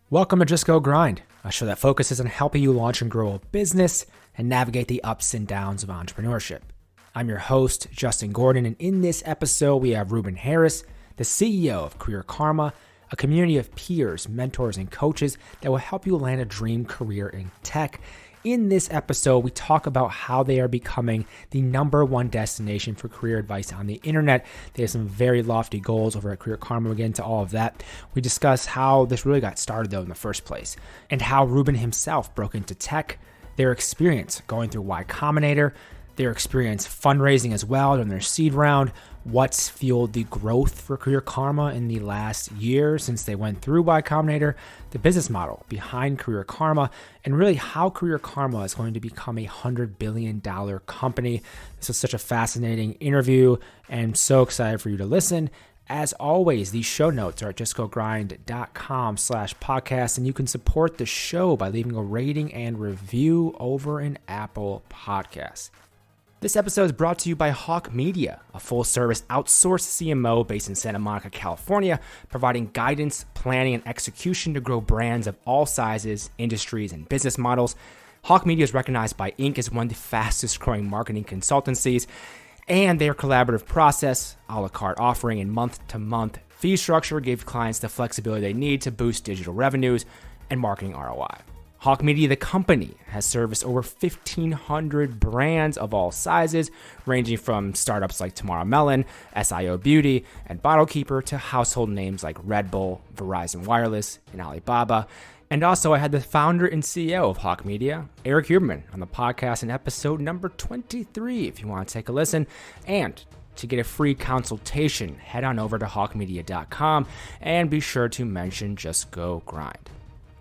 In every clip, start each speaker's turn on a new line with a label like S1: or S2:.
S1: Welcome to Just Go Grind, a show that focuses on helping you launch and grow a business and navigate the ups and downs of entrepreneurship. I'm your host, Justin Gordon, and in this episode, we have Reuben Harris, the CEO of Career Karma, a community of peers, mentors, and coaches that will help you land a dream career in tech. In this episode, we talk about how they are becoming the number one destination for career advice on the internet. They have some very lofty goals over at Career Karma. We'll get into all of that. We discuss how this really got started, though, in the first place, and how Ruben himself broke into tech, their experience going through Y Combinator, their experience fundraising as well during their seed round, what's fueled the growth for Career Karma in the last year since they went through Y Combinator, the business model behind Career Karma, and really how Career Karma is going to become a $100 billion company. This was such a fascinating interview, and I'm so excited for you to listen. As always, these show notes are at justgogrind.com/podcast, and you can support the show by leaving a rating and review over in Apple Podcasts. This episode is brought to you by Hawke Media, a full-service outsourced CMO based in Santa Monica, California, providing guidance, planning, and execution to grow brands of all sizes, industries, and business models. Hawke Media is recognized by Inc. as one of the fastest-growing marketing consultancies, and their collaborative process, a la carte offering, and month-to-month fee structure give clients the flexibility they need to boost digital revenues and marketing ROI. Hawke Media, the company, has serviced over 1,500 brands of all sizes, ranging from startups like Tomorrow Melon, SIO Beauty, and Bottle Keeper to household names like Red Bull, Verizon Wireless, and Alibaba. And also, I had the founder and CEO of Hawke Media, Erik, on the podcast in episode number 23, if you want to take a listen. And to get a free consultation, head on over to hawkemedia.com and be sure to mention Just Go Grind.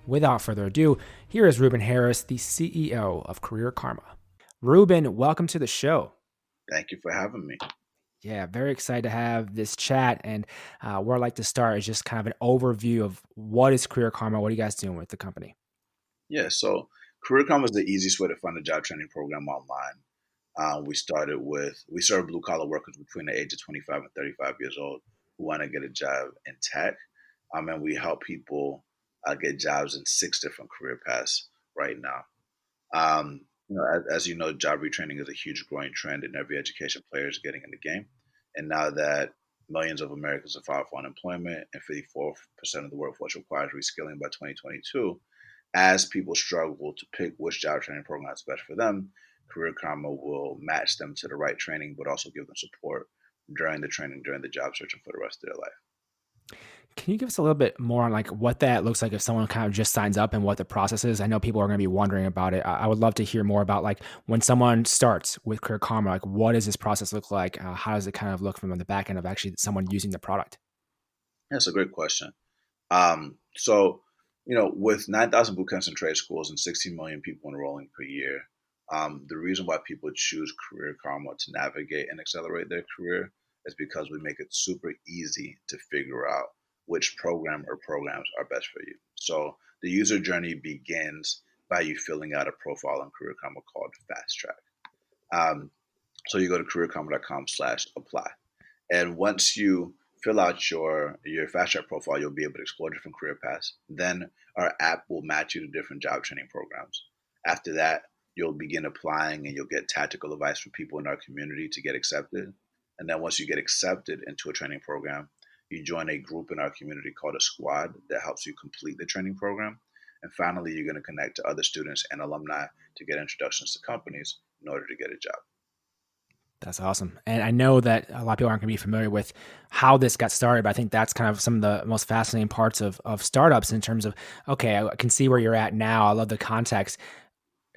S1: Without further ado, here is Reuben Harris, the CEO of Career Karma. Reuben, welcome to the show.
S2: Thank you for having me.
S1: Yeah, very excited to have this chat. And where I'd like to start is just kind of an overview of what is Career Karma? What are you guys doing with the company?
S2: Yeah, so Career Karma is the easiest way to find a job training program online. We serve blue collar workers between the age of 25 and 35 years old who want to get a job in tech. And we help people get jobs in 6 different career paths right now. As you know, job retraining is a huge growing trend, and every education player is getting in the game. And now that millions of Americans are filed for unemployment and 54% of the workforce requires reskilling by 2022, as people struggle to pick which job training program is best for them, Career Karma will match them to the right training, but also give them support during the training, during the job search, and for the rest of their life.
S1: Can you give us a little bit more on like what that looks like if someone kind of just signs up and what the process is? I know people are going to be wondering about it. I would love to hear more about like when someone starts with Career Karma, like what does this process look like? How does it kind of look from the back end of actually someone using the product?
S2: That's a great question. With 9,000 boot camps and trade schools and 16 million people enrolling per year, the reason why people choose Career Karma to navigate and accelerate their career is because we make it super easy to figure out which program or programs are best for you. So the user journey begins by you filling out a profile on Career Karma called Fast Track. So you go to careerkarma.com/apply. And once you fill out your Fast Track profile, you'll be able to explore different career paths. Then our app will match you to different job training programs. After that, you'll begin applying and you'll get tactical advice from people in our community to get accepted. And then once you get accepted into a training program, you join a group in our community called a squad that helps you complete the training program. And finally, you're going to connect to other students and alumni to get introductions to companies in order to get a job.
S1: That's awesome. And I know that a lot of people aren't going to be familiar with how this got started, but I think that's kind of some of the most fascinating parts of startups in terms of, okay, I can see where you're at now. I love the context.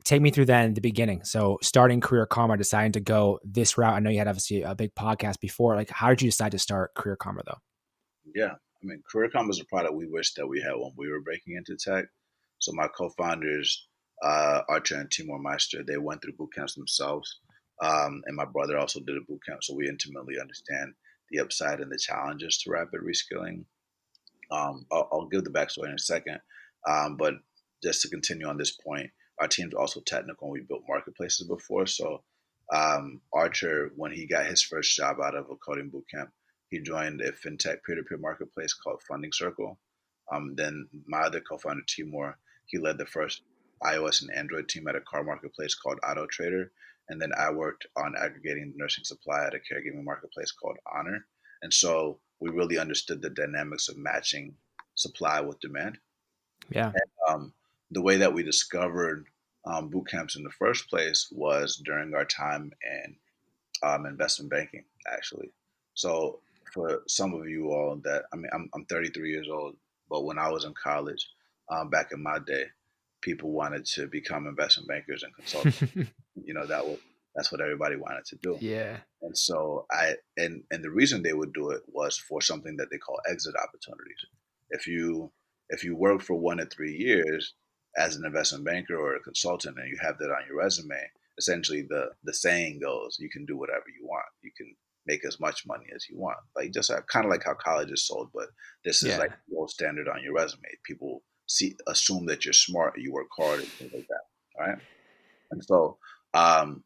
S1: Take me through then the beginning. So starting Career Karma, deciding to go this route. I know you had obviously a big podcast before. Like, how did you decide to start Career Karma though?
S2: Yeah, Career Karma is a product we wish that we had when we were breaking into tech. So my co-founders, Archer and Timur Meister, they went through boot camps themselves. And my brother also did a boot camp, so we intimately understand the upside and the challenges to rapid reskilling. I'll give the backstory in a second, but just to continue on this point, our team's also technical and we built marketplaces before. So Archer, when he got his first job out of a coding bootcamp, he joined a fintech peer-to-peer marketplace called Funding Circle. Then my other co-founder, Timur, he led the first iOS and Android team at a car marketplace called Auto Trader. And then I worked on aggregating nursing supply at a caregiving marketplace called Honor. And so we really understood the dynamics of matching supply with demand.
S1: Yeah.
S2: Um, the way that we discovered boot camps in the first place was during our time in investment banking, actually. So for some of you all that, I mean, I'm 33 years old, but when I was in college, back in my day, people wanted to become investment bankers and consultants. That's what everybody wanted to do.
S1: Yeah.
S2: And so and the reason they would do it was for something that they call exit opportunities. If you work for 1 to 3 years as an investment banker or a consultant and you have that on your resume, essentially the saying goes, you can do whatever you want. You can make as much money as you want. Like just kind of like how college is sold, but this is like
S1: Yeah.
S2: the gold standard on your resume. People assume that you're smart, you work hard, and things like that. All right. And so um,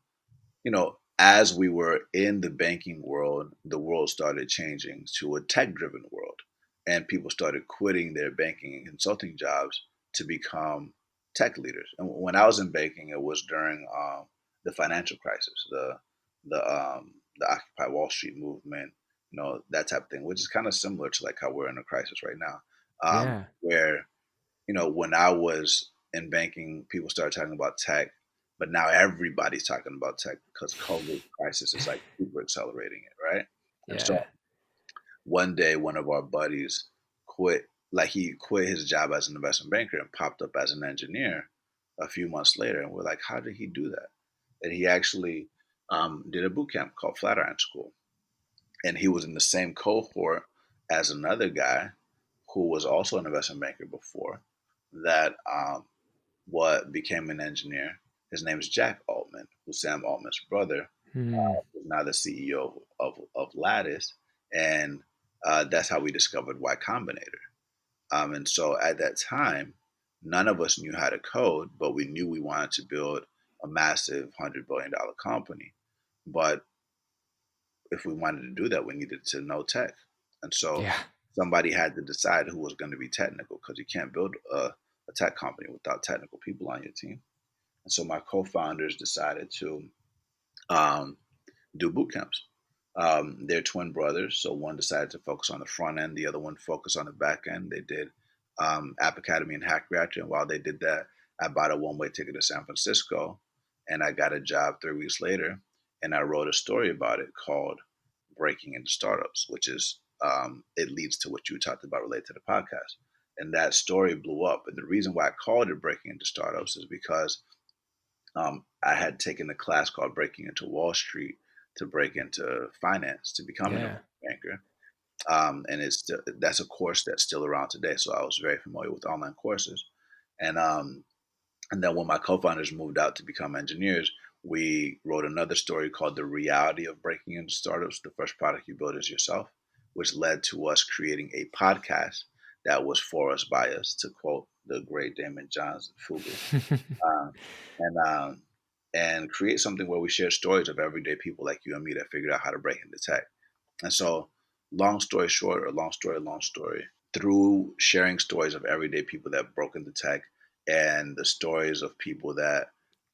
S2: as we were in the banking world, the world started changing to a tech driven world. And people started quitting their banking and consulting jobs to become tech leaders. And when I was in banking, it was during the financial crisis, the Occupy Wall Street movement, that type of thing, which is kind of similar to like how we're in a crisis right now,
S1: Yeah.
S2: where when I was in banking, people started talking about tech, but now everybody's talking about tech because COVID crisis is like super accelerating it, right? And so
S1: Yeah.
S2: one day, one of our buddies quit, like he quit his job as an investment banker and popped up as an engineer a few months later, and we're like, how did he do that? And he actually did a boot camp called Flatiron School, and he was in the same cohort as another guy who was also an investment banker before that what became an engineer. His name is Jack Altman, who's Sam Altman's brother,
S1: Hmm.
S2: who's now the CEO of Lattice. And that's how we discovered Y Combinator. And so at that time, none of us knew how to code, but we knew we wanted to build a massive $100 billion company. But if we wanted to do that, we needed to know tech. And so
S1: Yeah.
S2: somebody had to decide who was going to be technical because you can't build a tech company without technical people on your team. And so my co-founders decided to um, do boot camps. They're twin brothers, so one decided to focus on the front end, the other one focused on the back end. They did App Academy and Hackbright, and while they did that, I bought a one-way ticket to San Francisco, and I got a job 3 weeks later, and I wrote a story about it called "Breaking into Startups," which is it leads to what you talked about related to the podcast. And that story blew up, and the reason why I called it "Breaking into Startups" is because I had taken a class called Breaking into Wall Street to break into finance to become an
S1: Yeah.
S2: investment banker. And that's a course that's still around today. So I was very familiar with online courses. And and then when my co-founders moved out to become engineers, we wrote another story called The Reality of Breaking into Startups. The first product you build is yourself, which led to us creating a podcast that was for us by us, to quote the great Damon Johns Fugu. Um, and and create something where we share stories of everyday people like you and me that figured out how to break into tech. And so, long story short, or long story, through sharing stories of everyday people that broke into tech and the stories of people that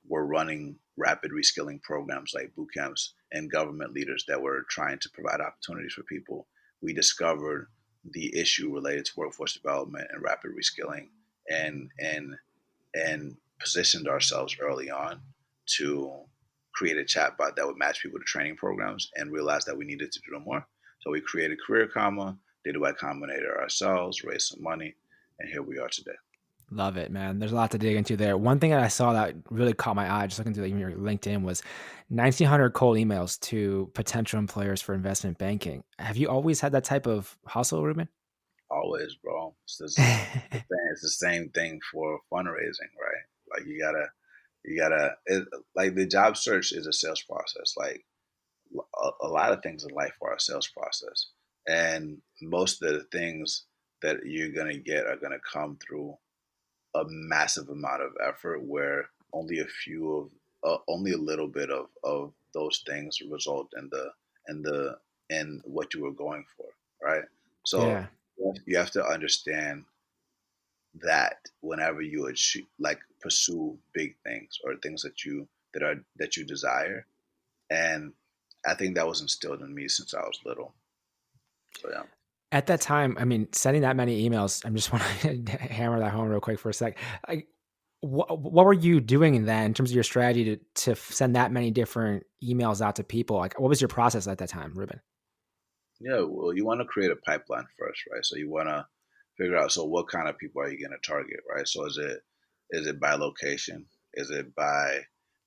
S2: were running rapid reskilling programs like boot camps and government leaders that were trying to provide opportunities for people, we discovered the issue related to workforce development and rapid reskilling and and and positioned ourselves early on to create a chatbot that would match people to training programs and realized that we needed to do more. So we created Career Comma, did a Y Combinator ourselves, raised some money, and here we are today.
S1: Love it, man. There's a lot to dig into there. One thing that I saw that really caught my eye, just looking through your LinkedIn, was 1,900 cold emails to potential employers for investment banking. Have you always had that type of hustle, Ruben?
S2: Always, bro. It's the same thing for fundraising, right? Like like the job search is a sales process. Like a lot of things in life are a sales process, and most of the things that you're gonna get are gonna come through a massive amount of effort, where only a little bit of those things result in what you were going for, right? So
S1: Yeah.
S2: you have to understand. that whenever you achieve, like pursue big things or things that you desire. And I think that was instilled in me since I was little. So yeah.
S1: At that time, I mean, sending that many emails, I'm just want to hammer that home real quick for a sec. What were you doing then in terms of your strategy to send that many different emails out to people? Like, what was your process at that time, Ruben?
S2: Yeah, well, you want to create a pipeline first, right? So you want to figure out, so what kind of people are you going to target, right? So is it by location? Is it by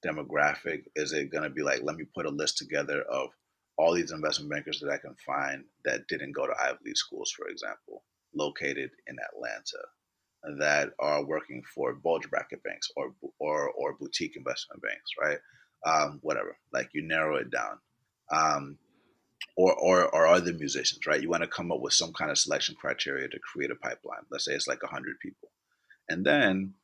S2: demographic? Is it going to be like, let me put a list together of all these investment bankers that I can find that didn't go to Ivy League schools, for example, located in Atlanta, that are working for bulge bracket banks or boutique investment banks, right? Whatever. Like you narrow it down. Um, or other musicians, right? You want to come up with some kind of selection criteria to create a pipeline. Let's say it's like 100 people. And then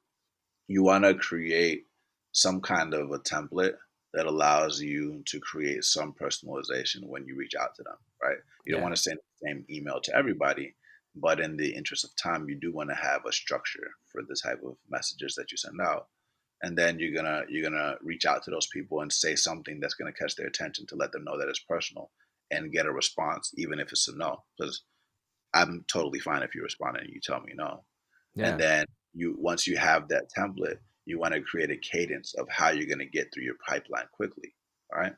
S2: you want to create some kind of a template that allows you to create some personalization when you reach out to them, right? You don't
S1: Yeah.
S2: want to send the same email to everybody, but in the interest of time, you do want to have a structure for the type of messages that you send out. And then you're gonna reach out to those people and say something that's gonna catch their attention to let them know that it's personal and get a response, even if it's a no. Because I'm totally fine if you respond and you tell me no. And
S1: Yeah.
S2: then you once you have that template, you want to create a cadence of how you're going to get through your pipeline quickly. All right,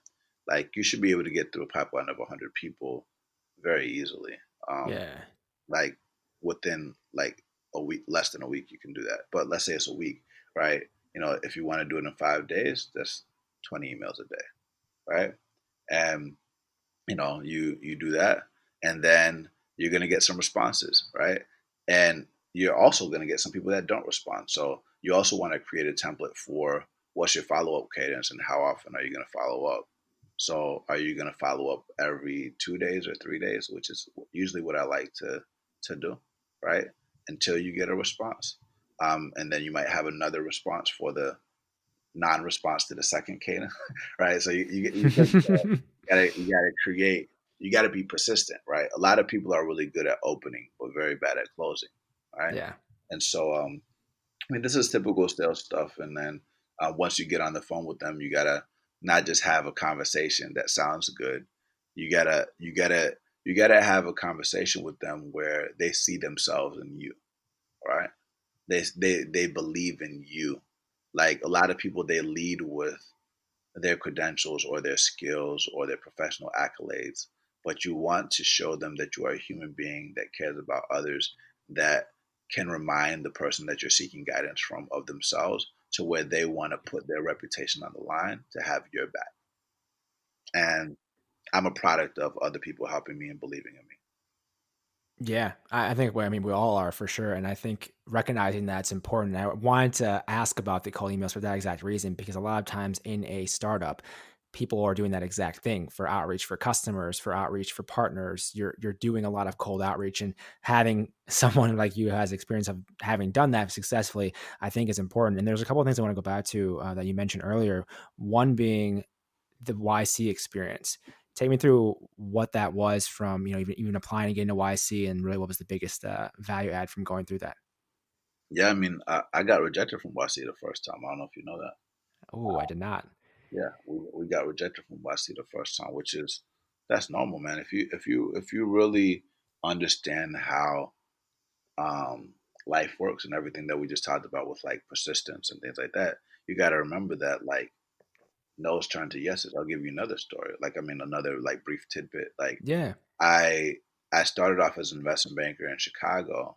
S2: like you should be able to get through a pipeline of 100 people very easily. Um,
S1: Yeah.
S2: like within like a week, less than a week, you can do that. But let's say it's a week, right? You know, if you want to do it in 5 days, that's 20 emails a day, right? And you do that, and then you're going to get some responses, right? And you're also going to get some people that don't respond. So you also want to create a template for what's your follow-up cadence and how often are you going to follow up. So are you going to follow up every 2 days or 3 days, which is usually what I like to do, right? Until you get a response. And then you might have another response for the non-response to the second cadence, right? So you gotta create. You gotta be persistent, right? A lot of people are really good at opening, but very bad at closing, right?
S1: Yeah.
S2: And so, I mean, this is typical sales stuff. And then once you get on the phone with them, you gotta not just have a conversation that sounds good. You gotta have a conversation with them where they see themselves in you, right? They believe in you. Like a lot of people, they lead with their credentials or their skills or their professional accolades, but you want to show them that you are a human being that cares about others, that can remind the person that you're seeking guidance from of themselves to where they want to put their reputation on the line to have your back. And I'm a product of other people helping me and believing in me.
S1: Yeah, I think, well, I mean, we all are for sure. And I think recognizing that's important. I wanted to ask about the cold emails for that exact reason, because a lot of times in a startup, people are doing that exact thing for outreach for customers, for outreach for partners. You're doing a lot of cold outreach, and having someone like you who has experience of having done that successfully, I think is important. And there's a couple of things I want to go back to that you mentioned earlier. One being the YC experience. Take me through what that was from, even applying to get into YC, and really what was the biggest value add from going through that.
S2: Yeah, I mean, I got rejected from YC the first time. I don't know if you know that.
S1: Oh, I did not.
S2: Yeah, we got rejected from YC the first time, which is that's normal, man. If you really understand how life works and everything that we just talked about with like persistence and things like that, you got to remember that like no's turn to yeses. I'll give you another story. Like I mean, another like brief tidbit. Like
S1: Yeah.
S2: I I started off as an investment banker in Chicago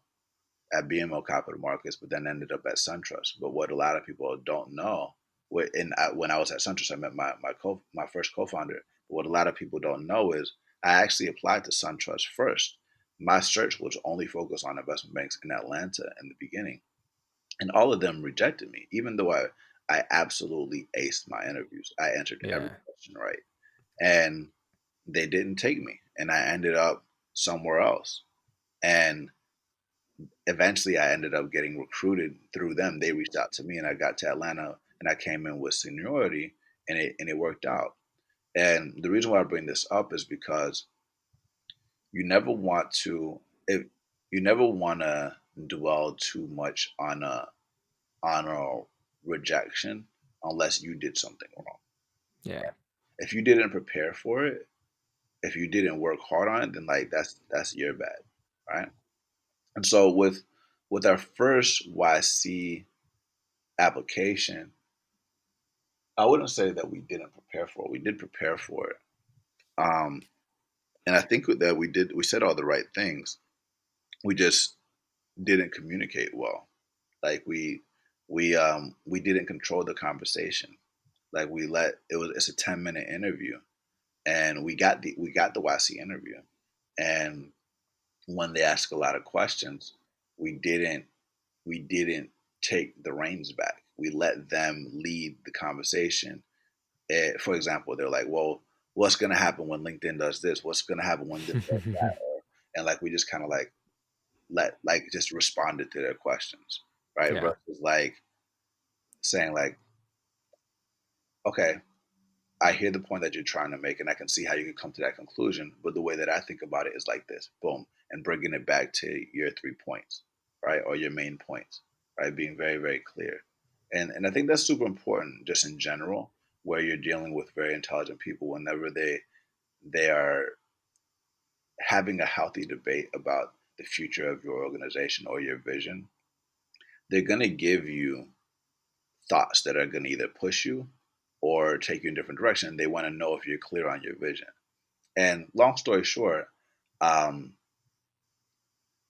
S2: at BMO Capital Markets, but then ended up at SunTrust. But what a lot of people don't know, when I was at SunTrust, I met my first co-founder. But what a lot of people don't know is I actually applied to SunTrust first. My search was only focused on investment banks in Atlanta in the beginning, and all of them rejected me, even though I absolutely aced my interviews. I answered every
S1: Yeah.
S2: question right, and they didn't take me, and I ended up somewhere else. And eventually I ended up getting recruited through them. They reached out to me and I got to Atlanta and I came in with seniority, and it worked out. And the reason why I bring this up is because you never want to if you never want to dwell too much on a rejection unless you did something wrong.
S1: Yeah.
S2: If you didn't prepare for it, if you didn't work hard on it, then like that's your bad, right? And so with our first YC application, I wouldn't say that we didn't prepare for it. We did prepare for it. And I think that we said all the right things. We just didn't communicate well. Like we didn't control the conversation. Like it's a 10-minute interview, and we got the YC interview. And when they ask a lot of questions, we didn't take the reins back. We let them lead the conversation. For example, they're like, "Well, what's going to happen when LinkedIn does this? What's going to happen when this does that?" And like we just kind of like just responded to their questions, right?
S1: Yeah.
S2: Versus like saying like, "Okay, I hear the point that you're trying to make, and I can see how you could come to that conclusion. But the way that I think about it is like this, boom, and bringing it back to your 3 points, right, or your main points, right, being very, very clear. And I think that's super important, just in general, where you're dealing with very intelligent people. Whenever they are having a healthy debate about the future of your organization or your vision, they're gonna give you thoughts that are gonna either push you or take you in a different direction. They want to know if you're clear on your vision. And long story short, um,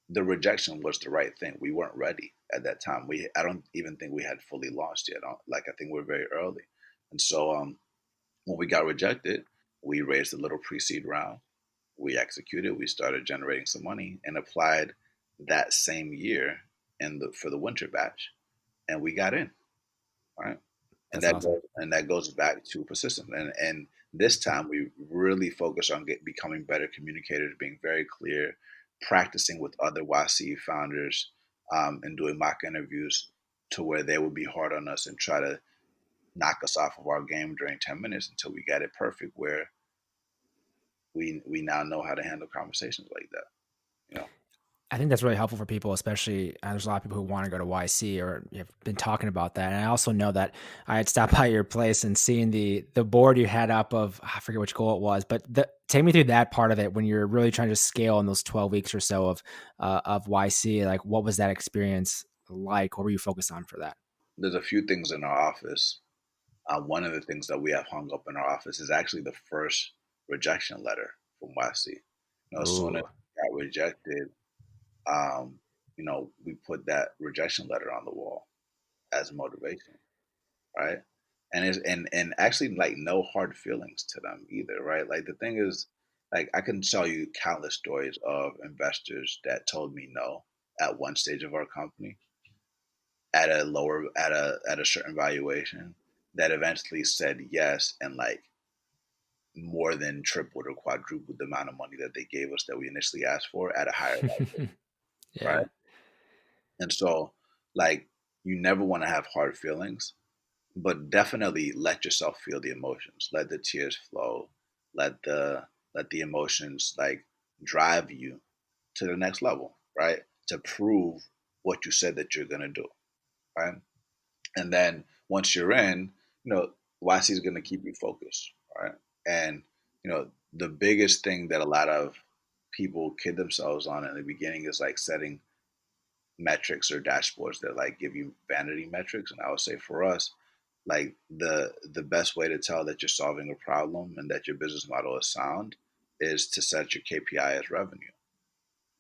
S2: the rejection was the right thing. We weren't ready at that time. I don't even think we had fully launched yet. I think we're very early. And so when we got rejected, we raised a little pre-seed round. We executed. We started generating some money and applied that same year for the winter batch, and we got in. Right.
S1: That's awesome.
S2: And that goes back to persistence. And this time we really focus on becoming better communicators, being very clear, practicing with other YC founders, and doing mock interviews to where they would be hard on us and try to knock us off of our game during 10 minutes until we got it perfect, where we now know how to handle conversations like that. You know,
S1: I think that's really helpful for people, especially there's a lot of people who want to go to YC or have been talking about that. And I also know that I had stopped by your place and seen the board you had up of, I forget which goal it was, but take me through that part of it when you're really trying to scale in those 12 weeks or so of YC. Like, what was that experience like? What were you focused on for that?
S2: there's a few things in our office. One of the things that we have hung up in our office is actually the first rejection letter from YC. As soon as
S1: Ooh,
S2: we got rejected, um, we put that rejection letter on the wall as motivation, right? And actually like no hard feelings to them either, right? Like the thing is, like I can tell you countless stories of investors that told me no at one stage of our company at a certain valuation that eventually said yes and like more than tripled or quadrupled the amount of money that they gave us that we initially asked for at a higher level,
S1: yeah,
S2: right? And so, like, you never want to have hard feelings, but definitely let yourself feel the emotions. Let the tears flow. Let the emotions like drive you to the next level, right? To prove what you said that you're gonna do, right? And then once you're in, YC is gonna keep you focused, right? And the biggest thing that a lot of people kid themselves on in the beginning is like setting metrics or dashboards that like give you vanity metrics. And I would say for us, like the best way to tell that you're solving a problem and that your business model is sound is to set your KPI as revenue.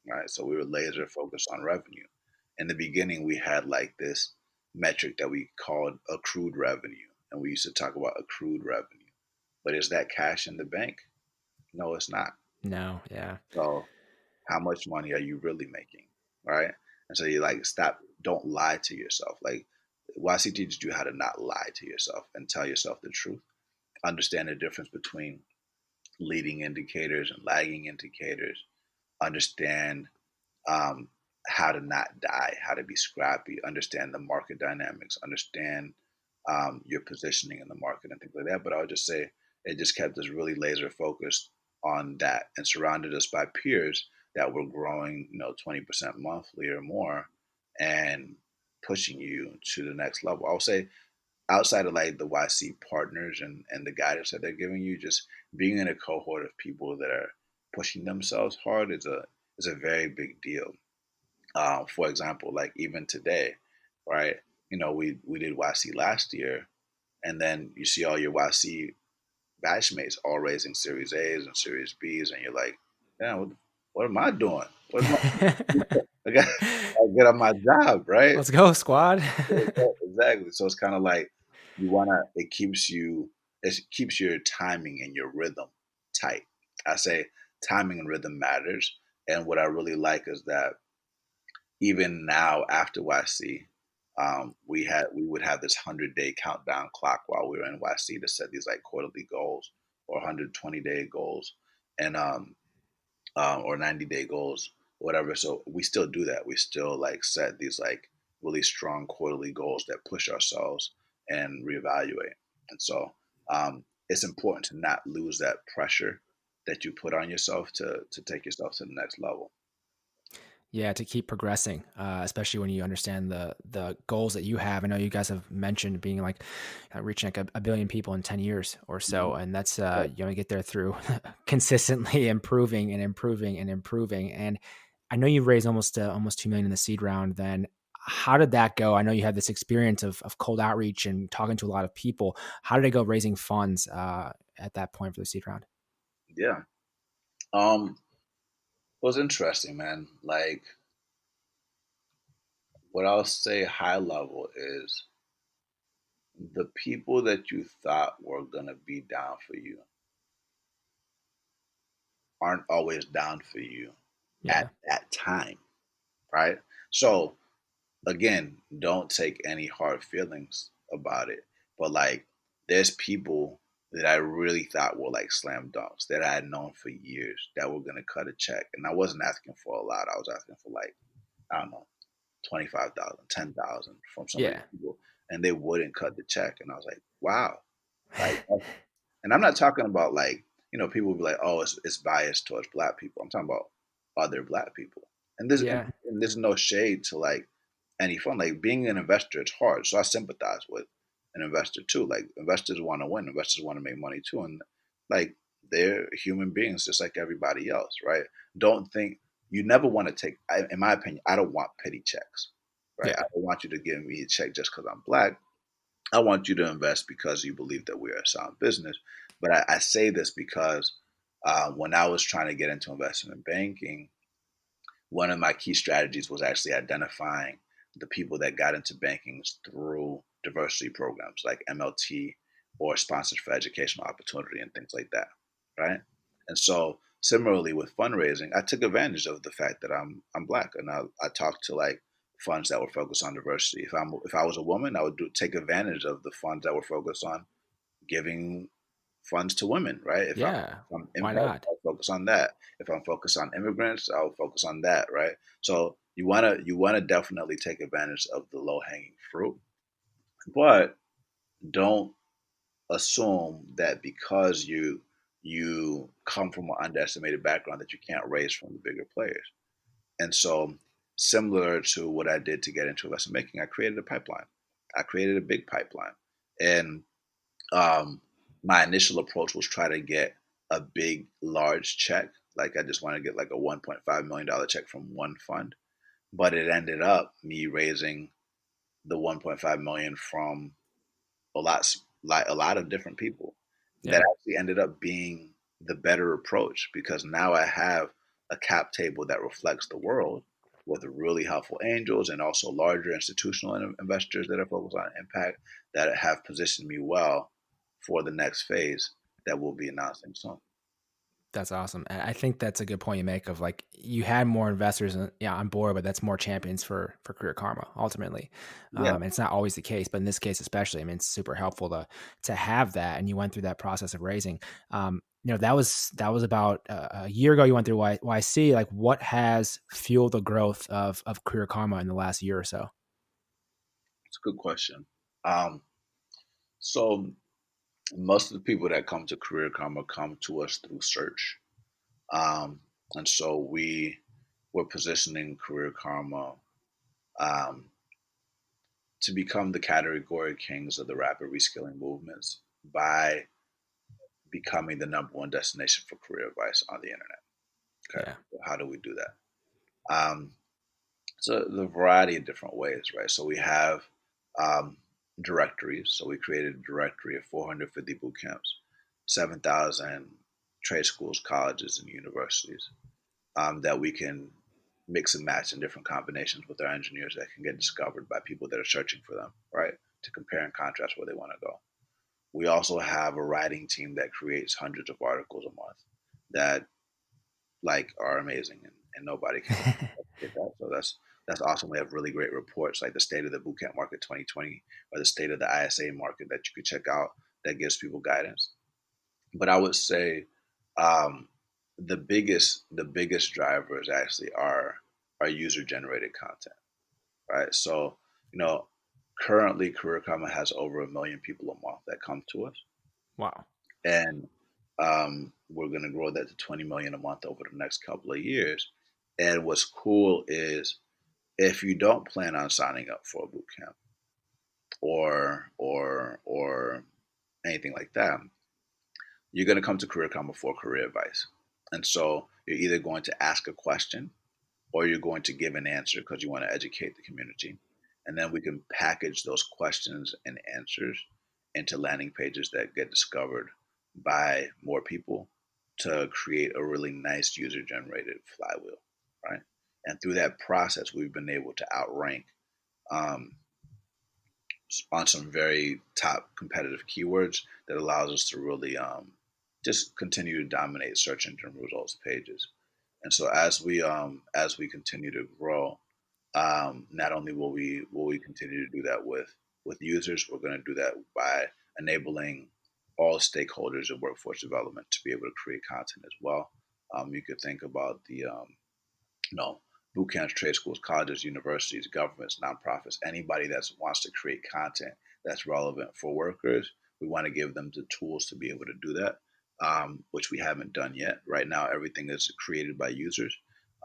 S2: Right. So we were laser focused on revenue. In the beginning, we had like this metric that we called accrued revenue. And we used to talk about accrued revenue. But is that cash in the bank? No, it's not.
S1: no, yeah,
S2: So how much money are you really making? Right. And so you like stop, don't lie to yourself. Like YC teaches you how to not lie to yourself and tell yourself the truth. Understand the difference between leading indicators and lagging indicators. Understand um, how to not die, how to be scrappy, understand the market dynamics, understand your positioning in the market and things like that. But I would just say it just kept us really laser focused on that and surrounded us by peers that were growing, 20% monthly or more and pushing you to the next level. I would say outside of like the YC partners and the guidance that they're giving you, just being in a cohort of people that are pushing themselves hard is a very big deal. For example, like even today, right? We did YC last year, and then you see all your YC batchmates all raising Series A's and Series B's, and you're like, damn, what am I doing? What am I gotta get on my job, right?
S1: Let's go, squad.
S2: Exactly. So it's kind of like it keeps your timing and your rhythm tight. I say timing and rhythm matters. And what I really like is that even now after YC, we would have this 100-day countdown clock while we were in YC to set these like quarterly goals or 120-day goals, and or 90-day goals, whatever. So we still do that. We still like set these like really strong quarterly goals that push ourselves and reevaluate. And so it's important to not lose that pressure that you put on yourself to take yourself to the next level.
S1: Yeah, to keep progressing, especially when you understand the goals that you have. I know you guys have mentioned being like reaching like a billion people in 10 years or so. And that's, you want to get there through consistently improving and improving and improving. And I know you raised almost 2 million in the seed round. Then how did that go? I know you had this experience of cold outreach and talking to a lot of people. How did it go raising funds at that point for the seed round?
S2: Yeah. It was interesting, man. Like, what I'll say high level is the people that you thought were going to be down for you aren't always down for you at
S1: Yeah.
S2: that time, right? So, again, don't take any hard feelings about it. But, like, there's people that I really thought were like slam dunks that I had known for years that were going to cut a check. And I wasn't asking for a lot. I was asking for like, I don't know, 25,000, 10,000 from some of these
S1: Yeah.
S2: people, and they wouldn't cut the check. And I was like, wow. Like, and I'm not talking about like, people will be like, oh, it's biased towards black people. I'm talking about other black people. And this and,
S1: Yeah.
S2: and there's no shade to like any fun. Like being an investor, it's hard. So I sympathize with an investor too. Like investors want to win, investors want to make money too. And like they're human beings just like everybody else, right? Don't think you never want to take, in my opinion, I don't want petty checks, right? I
S1: Yeah.
S2: don't want you to give me a check just because I'm black. I want you to invest because you believe that we are a sound business. But I say this because when I was trying to get into investment banking, one of my key strategies was actually identifying the people that got into banking through diversity programs like MLT or sponsors for educational opportunity and things like that, right? And so similarly with fundraising, I took advantage of the fact that I'm black, and I talked to like funds that were focused on diversity. If I was a woman, I would take advantage of the funds that were focused on giving funds to women, right?
S1: Yeah.
S2: If I'm
S1: Why
S2: impact,
S1: not?
S2: I'll focus on that. If I'm focused on immigrants, I'll focus on that, right? So you wanna definitely take advantage of the low hanging fruit, but don't assume that because you come from an underestimated background that you can't raise from the bigger players. And so similar to what I did to get into investment banking, I created a pipeline. I created a big pipeline, and um, my initial approach was try to get a big, large check. Like I just wanted to get like a $1.5 million check from one fund, but it ended up me raising the 1.5 million from a lot of different people. That
S1: Yeah.
S2: actually ended up being the better approach because now I have a cap table that reflects the world with really helpful angels and also larger institutional investors that are focused on impact that have positioned me well for the next phase that we'll be announcing soon.
S1: That's awesome. And I think that's a good point you make of like you had more investors on board, but that's more champions for Career Karma ultimately.
S2: Yeah,
S1: It's not always the case, but in this case especially, I mean, it's super helpful to have that. And you went through that process of raising. That was about a year ago. You went through YC. Like, what has fueled the growth of Career Karma in the last year or so?
S2: it's a good question. Um, so most of the people that come to Career Karma come to us through search. And so we we're positioning Career Karma um, to become the category kings of the rapid reskilling movements by becoming the number one destination for career advice on the internet. Okay,
S1: Yeah.
S2: so how do we do that? So the variety of different ways, right? So we have um, directories. So we created a directory of 450 boot camps, 7,000 trade schools, colleges, and universities that we can mix and match in different combinations with our engineers that can get discovered by people that are searching for them, right? To compare and contrast where they want to go. We also have a writing team that creates hundreds of articles a month that are amazing and nobody can get that. So that's awesome. We have really great reports like the state of the bootcamp market 2020 or the state of the ISA market that you could check out that gives people guidance. But I would say um, the biggest drivers actually are user generated content, right? So currently Career Karma has over 1 million people a month that come to us,
S1: Wow.
S2: and we're going to grow that to 20 million a month over the next couple of years. And what's cool is if you don't plan on signing up for a boot camp or anything like that, you're going to come to Career Karma for career advice. And so you're either going to ask a question or you're going to give an answer because you want to educate the community. And then we can package those questions and answers into landing pages that get discovered by more people to create a really nice user generated flywheel, right? And through that process, we've been able to outrank um, on some very top competitive keywords that allows us to really just continue to dominate search engine results pages. And so as we continue to grow, not only will we continue to do that with users, we're going to do that by enabling all stakeholders in workforce development to be able to create content as well. You could think about the boot camps, trade schools, colleges, universities, governments, nonprofits, anybody that wants to create content that's relevant for workers. We want to give them the tools to be able to do that, which we haven't done yet. Right now, everything is created by users,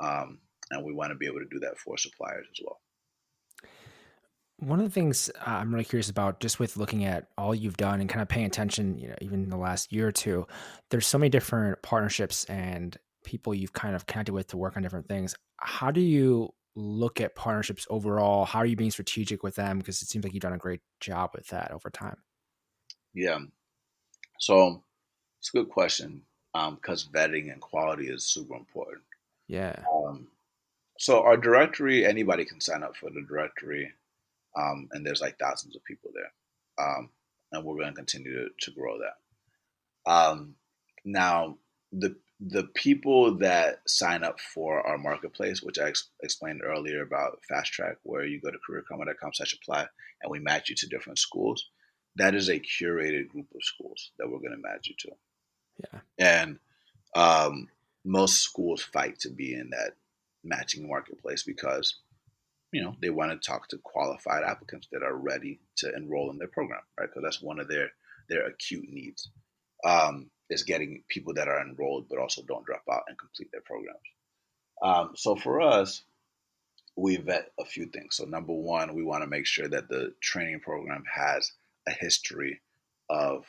S2: and we want to be able to do that for suppliers as well.
S1: One of the things I'm really curious about, just with looking at all you've done and kind of paying attention, even in the last year or two, there's so many different partnerships and people you've kind of connected with to work on different things. How do you look at partnerships overall? How are you being strategic with them? Because it seems like you've done a great job with that over time.
S2: Yeah, so it's a good question because vetting and quality is super important.
S1: Yeah.
S2: Um, so our directory, anybody can sign up for the directory, and there's like thousands of people there, and we're going to continue to grow that. Now, the people that sign up for our marketplace, which I explained earlier about Fast Track, where you go to careerkarma.com/apply and we match you to different schools, that is a curated group of schools that we're going to match you to.
S1: Yeah.
S2: And um, most schools fight to be in that matching marketplace because they want to talk to qualified applicants that are ready to enroll in their program, right? Because that's one of their acute needs, is getting people that are enrolled but also don't drop out and complete their programs. So for us, we vet a few things. So number one, we want to make sure that the training program has a history of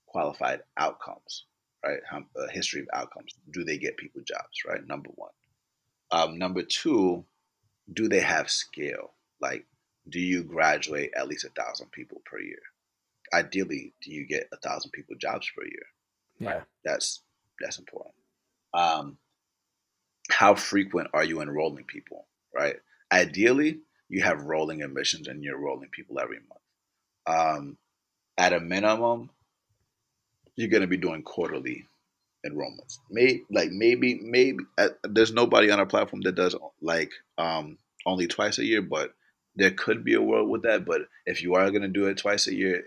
S2: qualified outcomes, right? A history of outcomes. Do they get people jobs, right? Number one. Number two, do they have scale? Like, do you graduate at least 1,000 people per year? Ideally, do you get 1,000 people jobs per year?
S1: Yeah.
S2: Right. That's important. Um, how frequent are you enrolling people? Right. Ideally, you have rolling admissions and you're enrolling people every month. At a minimum, you're going to be doing quarterly enrollments. Maybe there's nobody on our platform that does only twice a year, but there could be a world with that. But if you are going to do it twice a year,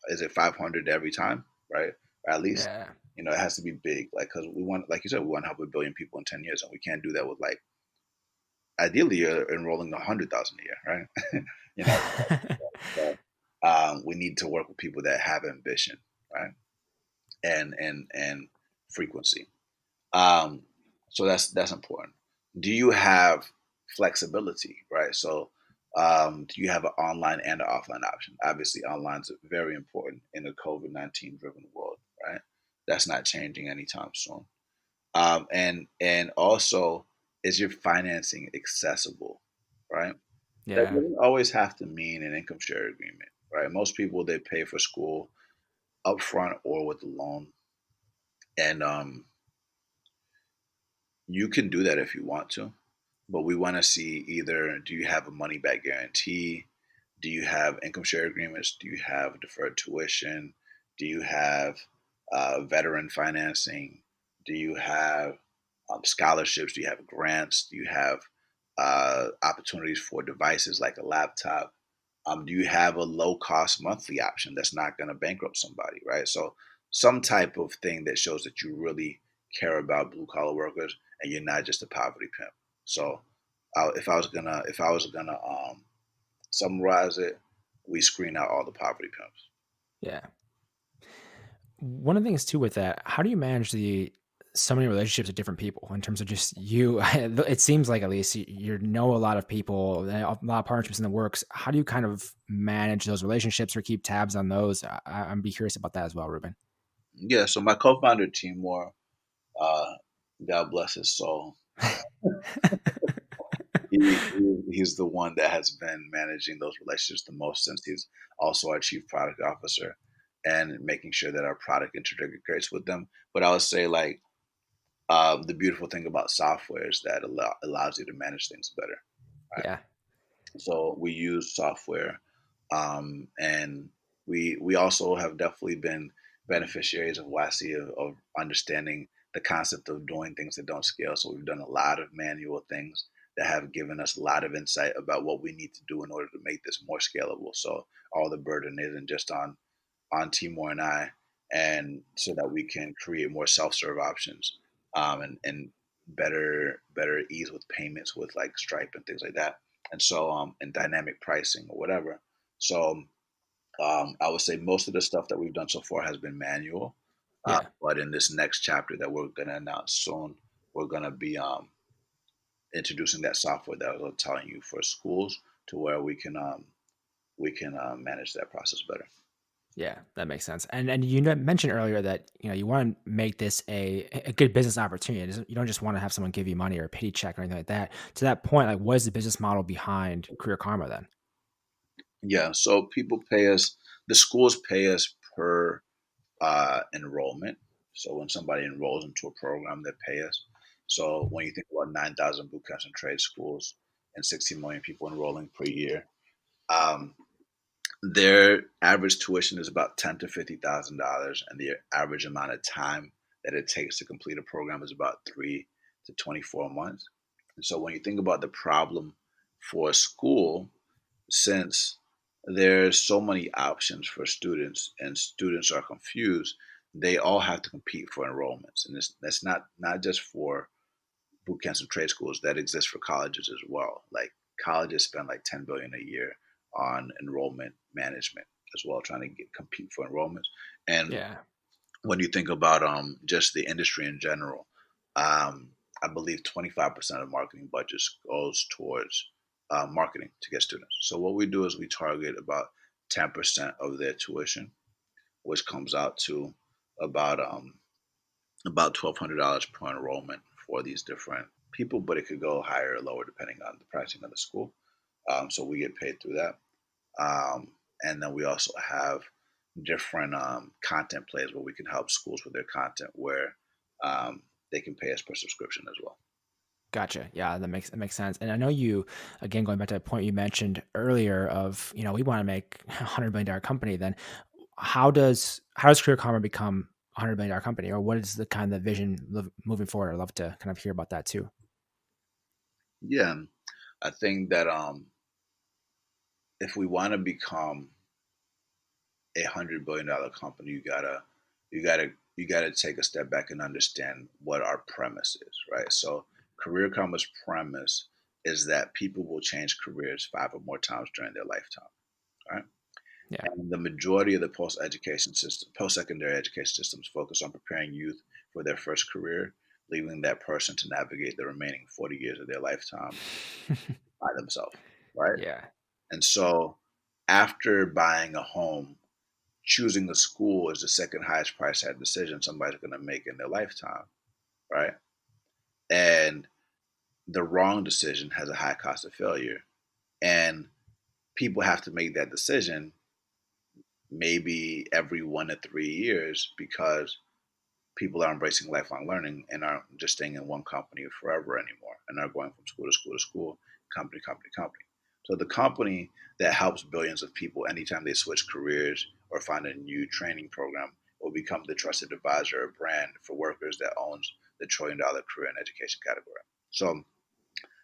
S2: is it 500 every time, right? Or at least
S1: Yeah.
S2: it has to be big, because we want, like you said, we want to help 1 billion people in 10 years, and we can't do that with ideally you're enrolling 100,000 a year, right? you know, so, we need to work with people that have ambition, right? And frequency. Um, so that's important. do you have flexibility, right? So, do you have an online and an offline option? Obviously, online is very important in a COVID-19 driven world, right? That's not changing anytime soon. And also, is your financing accessible, right? That
S1: Yeah.
S2: doesn't always have to mean an income share agreement, right? Most people, they pay for school upfront or with a loan, and you can do that if you want to, but we want to see either, do you have a money back guarantee? Do you have income share agreements? Do you have deferred tuition? Do you have veteran financing? Do you have scholarships? Do you have grants? Do you have opportunities for devices like a laptop? Do you have a low cost monthly option that's not going to bankrupt somebody, right? So some type of thing that shows that you really care about blue collar workers and you're not just a poverty pimp. So if I was gonna summarize it, we screen out all the poverty pimps.
S1: Yeah. One of the things too with that, how do you manage the so many relationships with different people in terms of just you? It seems like at least you know a lot of people, a lot of partnerships in the works. How do you kind of manage those relationships or keep tabs on those? I'm be curious about that as well, Ruben.
S2: Yeah, so my co-founder Timur, uh, God bless his soul, he's the one that has been managing those relationships the most, since he's also our chief product officer and making sure that our product integrates with them. But I would say, like, the beautiful thing about software is that allows you to manage things better. Right?
S1: Yeah,
S2: So we use software, and we also have definitely been beneficiaries of WASI, of understanding the concept of doing things that don't scale. So we've done a lot of manual things that have given us a lot of insight about what we need to do in order to make this more scalable. So all the burden isn't just on Timor and I, and so that we can create more self-serve options, and better ease with payments with like Stripe and things like that, and so and dynamic pricing or whatever. So I would say most of the stuff that we've done so far has been manual,
S1: yeah,
S2: but in this next chapter that we're going to announce soon, we're going to be introducing that software that I was telling you for schools, to where we can manage that process better.
S1: yeah. That makes sense. And you mentioned earlier that you want to make this a good business opportunity. You don't just want to have someone give you money or a pity check or anything like that. To that point, like, what is the business model behind Career Karma then?
S2: Yeah, so people pay us, the schools pay us per enrollment. So when somebody enrolls into a program, they pay us. So when you think about 9,000 boot camps and trade schools and 16 million people enrolling per year, um, their average tuition is about $10,000 to $50,000, and the average amount of time that it takes to complete a program is about 3 to 24 months. And so when you think about the problem for a school, since there's so many options for students and students are confused, they all have to compete for enrollments. And that's not just for boot camps and trade schools, that exists for colleges as well. Like, colleges spend like 10 billion a year on enrollment management as well, trying to compete for enrollments. And
S1: Yeah,
S2: when you think about just the industry in general, I believe 25% of marketing budgets goes towards marketing to get students. So what we do is we target about 10% of their tuition, which comes out to about about $1,200 per enrollment for these different people, but it could go higher or lower depending on the pricing of the school. So we get paid through that. And then we also have different content plays where we can help schools with their content, where they can pay us per subscription as well.
S1: gotcha. Yeah, that makes sense. And I know you, again, going back to that point you mentioned earlier of we want to make $100 million company. Then how does Career Karma become $100 million company, or what is the kind of vision moving forward? I'd love to kind of hear about that too.
S2: Yeah, I think that if we want to become $100 billion company, you gotta you gotta take a step back and understand what our premise is, right? So Career Karma's premise is that people will change careers 5 or more times during their lifetime, right?
S1: Yeah,
S2: And the majority of the post-secondary education systems focus on preparing youth for their first career, leaving that person to navigate the remaining 40 years of their lifetime by themselves, right?
S1: Yeah.
S2: And so after buying a home, choosing a school is the second highest price tag decision somebody's going to make in their lifetime, right? And the wrong decision has a high cost of failure. And people have to make that decision maybe every 1 to 3 years because people are embracing lifelong learning and aren't just staying in one company forever anymore and are going from school to school to school, company, company, company. So the company that helps billions of people anytime they switch careers or find a new training program will become the trusted advisor or brand for workers that owns the $1 trillion career and education category. So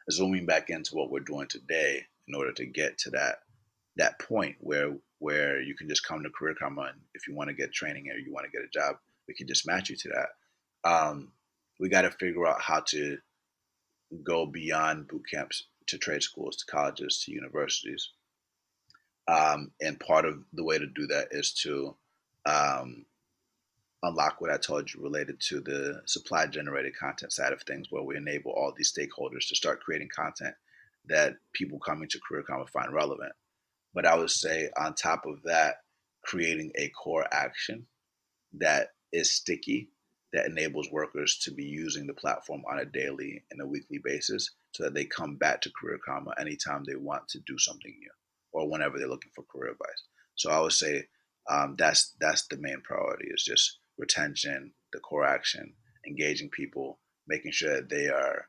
S2: zooming back into what we're doing today in order to get to that point where you can just come to Career Karma and if you want to get training or you want to get a job, we can just match you to that. We got to figure out how to go beyond boot camps to trade schools, to colleges, to universities. And part of the way to do that is to um, unlock what I told you related to the supply generated content side of things, where we enable all these stakeholders to start creating content that people coming to Career Karma find relevant. But I would say, on top of that, creating a core action that is sticky, that enables workers to be using the platform on a daily and a weekly basis so that they come back to Career Karma anytime they want to do something new or whenever they're looking for career advice. So I would say that's the main priority, is just retention, the core action, engaging people, making sure that they are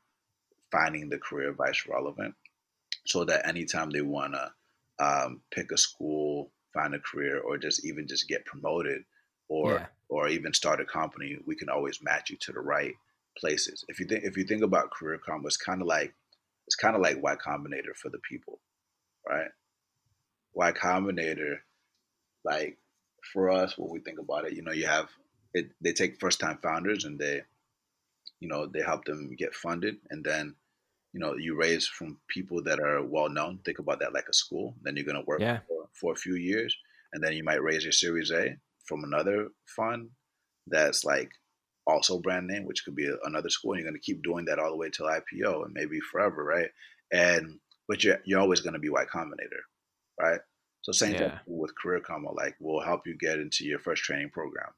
S2: finding the career advice relevant so that anytime they want to pick a school, find a career, or just get promoted, or
S1: Yeah.
S2: or even start a company, we can always match you to the right places. If you think about Career Karma, it's kind of like Y Combinator for the people, right? Y Combinator, like for us, when we think about it, you have it. They take first time founders and they help them get funded, and then you raise from people that are well known. Think about that like a school. Then you're going to work
S1: Yeah.
S2: for a few years, and then you might raise your Series A from another fund that's like also brand name, which could be another school. And you're going to keep doing that all the way till IPO and maybe forever, right? And but you're always going to be Y Combinator, right? So same thing
S1: Yeah.
S2: with Career Karma. Like we'll help you get into your first training program,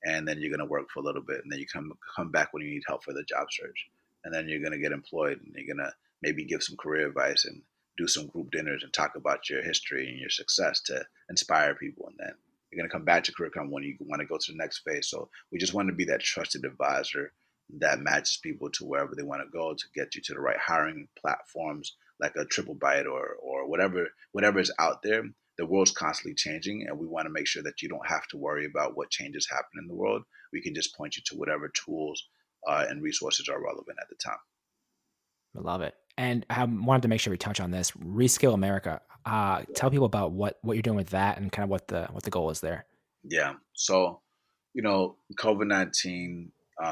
S2: and then you're going to work for a little bit, and then you come back when you need help for the job search, and then you're going to get employed, and you're going to maybe give some career advice and do some group dinners and talk about your history and your success to inspire people, and then you're going to come back to Career Karma when you want to go to the next phase. So we just want to be that trusted advisor that matches people to wherever they want to go to get you to the right hiring platforms like a Triple Byte or whatever is out there. The world's constantly changing, and we want to make sure that you don't have to worry about what changes happen in the world. We can just point you to whatever tools and resources are relevant at the time.
S1: I love it. And I wanted to make sure we touch on this. Reskill America. Tell people about what you're doing with that and kind of what the goal is there.
S2: Yeah. So, COVID-19,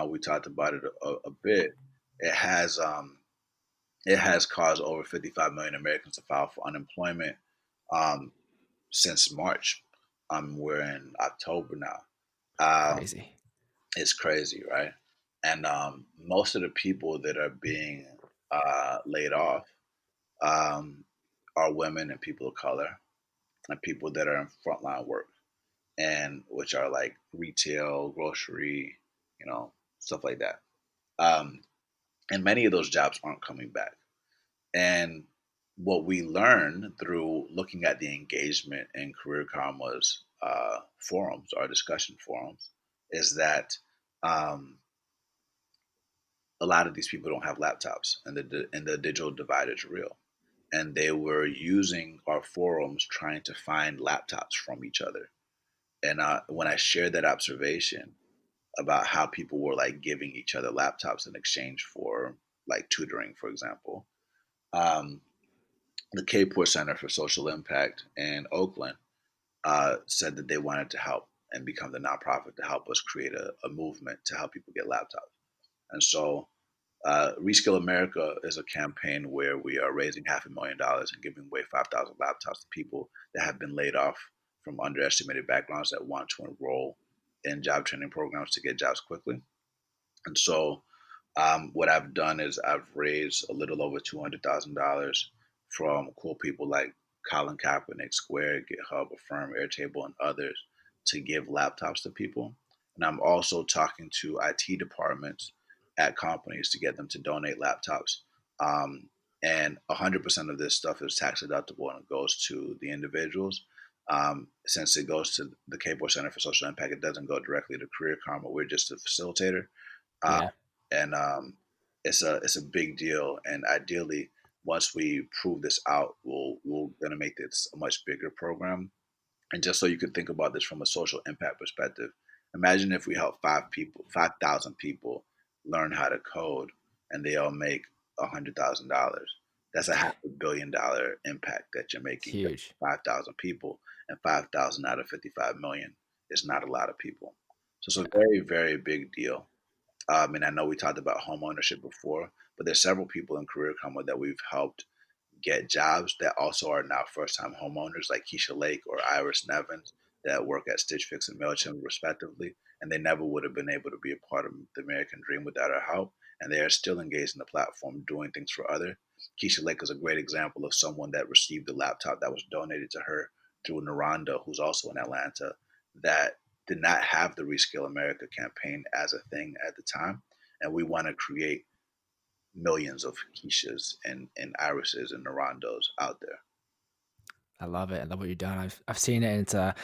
S2: we talked about it a bit. It has it has caused over 55 million Americans to file for unemployment um, since March. We're in October now. Um,
S1: Crazy.
S2: it's crazy, right? And most of the people that are being laid off um, are women and people of color and people that are in frontline work, and which are like retail, grocery, stuff like that. Um, and many of those jobs aren't coming back. And what we learn through looking at the engagement in Career Karma's forums, our discussion forums, is that um, a lot of these people don't have laptops, and the digital divide is real. And they were using our forums trying to find laptops from each other. And when I shared that observation about how people were like giving each other laptops in exchange for like tutoring, for example, um, the Kapor Center for Social Impact in Oakland said that they wanted to help and become the nonprofit to help us create a movement to help people get laptops. And so Reskill America is a campaign where we are raising $500,000 and giving away 5,000 laptops to people that have been laid off from underestimated backgrounds that want to enroll in job training programs to get jobs quickly. And so What I've done is I've raised a little over $200,000 from cool people like Colin Kaepernick, Square, GitHub, Affirm, Airtable, and others to give laptops to people. And I'm also talking to IT departments at companies to get them to donate laptops. Um, and 100% of this stuff is tax deductible and it goes to the individuals. Since it goes to the K-Boy Center for Social Impact, it doesn't go directly to Career Karma. We're just a facilitator. Uh,
S1: Yeah.
S2: and it's a big deal. And ideally, once we prove this out, we're gonna make this a much bigger program. And just so you could think about this from a social impact perspective, imagine if we help 5,000 people learn how to code, and they all make $100,000. That's a $500 million impact that you're making.
S1: Huge.
S2: 5,000 people, and 5,000 out of 55 million is not a lot of people. So it's a very, very big deal. And I know we talked about home ownership before, but there's several people in Career Karma that we've helped get jobs that also are now first-time homeowners, like Keisha Lake or Iris Nevins, that work at Stitch Fix and MailChimp, respectively, and they never would have been able to be a part of the American dream without our help, and they are still engaged in the platform doing things for others. Keisha Lake is a great example of someone that received a laptop that was donated to her through Naranda, who's also in Atlanta, that did not have the Reskill America campaign as a thing at the time, and we want to create millions of Keishas and Irises and Narandos out there.
S1: I love it. I love what you've done. I've seen it, and it's a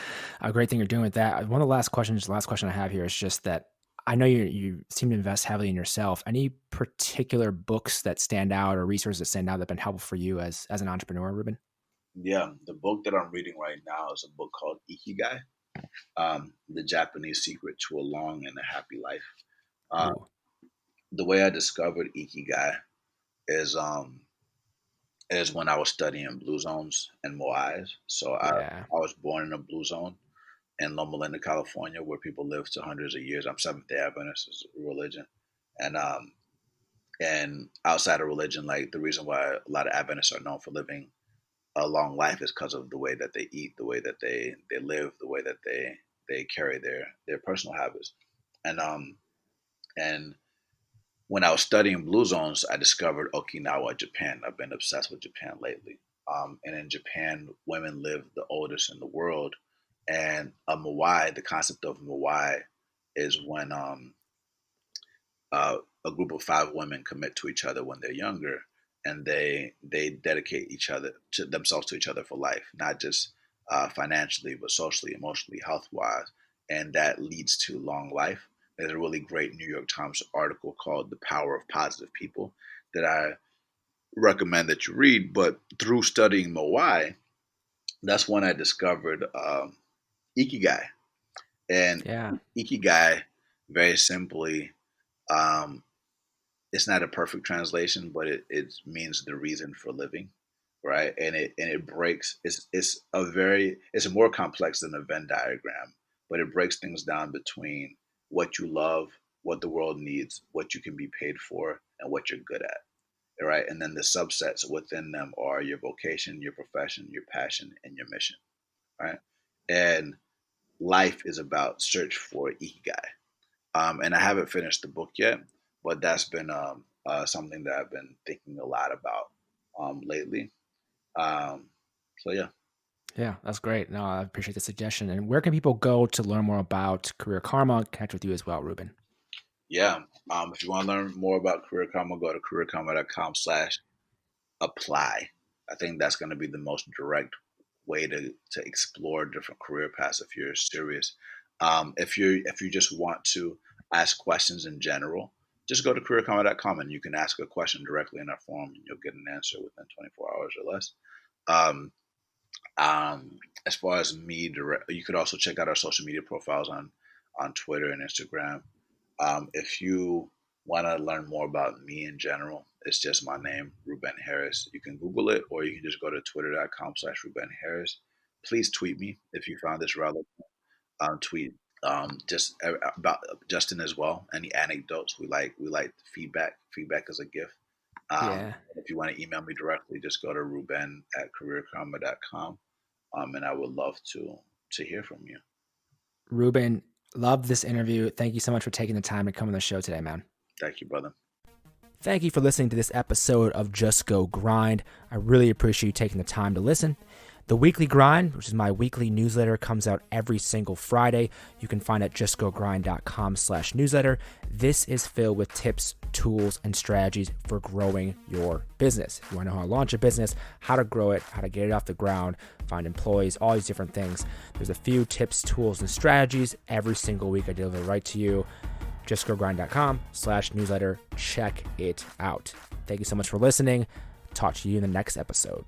S1: great thing you're doing with that. One of the last questions, the last question I have here is just that I know you seem to invest heavily in yourself. Any particular books that stand out or resources that stand out that have been helpful for you as an entrepreneur, Ruben?
S2: Yeah, the book that I'm reading right now is a book called Ikigai, The Japanese Secret to a Long and a Happy Life. Uh,
S1: Ooh,
S2: the way I discovered Ikigai is is when I was studying blue zones and moais. So
S1: yeah,
S2: I was born in a blue zone in Loma Linda, California, where people live to hundreds of years. I'm Seventh Day Adventist is a religion, and outside of religion, like the reason why a lot of Adventists are known for living a long life is because of the way that they eat, the way that they live, the way that they carry their personal habits, and and when I was studying blue zones, I discovered Okinawa, Japan. I've been obsessed with Japan lately. And in Japan, women live the oldest in the world. And a moai, the concept of moai, is when a group of five women commit to each other when they're younger, and they dedicate each other to themselves to each other for life, not just financially, but socially, emotionally, health wise, and that leads to long life. There's a really great New York Times article called "The Power of Positive People" that I recommend that you read. But through studying Moai, that's when I discovered Ikigai, and
S1: yeah,
S2: Ikigai, very simply, um, it's not a perfect translation, but it means the reason for living, right? And it breaks. It's more complex than a Venn diagram, but it breaks things down between what you love, what the world needs, what you can be paid for, and what you're good at, right? And then the subsets within them are your vocation, your profession, your passion, and your mission, right? And life is about search for ikigai. And I haven't finished the book yet, but that's been something that I've been thinking a lot about lately. Um, so yeah,
S1: yeah. That's great. No, I appreciate the suggestion. And where can people go to learn more about Career Karma? Connect with you as well, Ruben.
S2: yeah. If you want to learn more about Career Karma, go to careerkarma.com/apply. I think that's going to be the most direct way to explore different career paths if you're serious. If you just want to ask questions in general, just go to careerkarma.com and you can ask a question directly in our form and you'll get an answer within 24 hours or less. Um, as far as me, you could also check out our social media profiles on Twitter and Instagram. If you want to learn more about me in general, it's just my name, Reuben Harris. You can Google it, or you can just go to twitter.com/Reuben Harris. Please tweet me if you found this relevant. Tweet just about Justin as well. Any anecdotes? We like feedback. Feedback is a gift.
S1: Yeah.
S2: If you want to email me directly, just go to ruben@careerkarma.com. And I would love to hear from you.
S1: Ruben, love this interview. Thank you so much for taking the time to come on the show today, man.
S2: Thank you, brother.
S1: Thank you for listening to this episode of Just Go Grind. I really appreciate you taking the time to listen. The Weekly Grind, which is my weekly newsletter, comes out every single Friday. You can find it at justgogrind.com/newsletter. This is filled with tips, tools, and strategies for growing your business. If you want to know how to launch a business, how to grow it, how to get it off the ground, find employees, all these different things. There's a few tips, tools, and strategies every single week I deliver right to you. justgogrind.com/newsletter. Check it out. Thank you so much for listening. Talk to you in the next episode.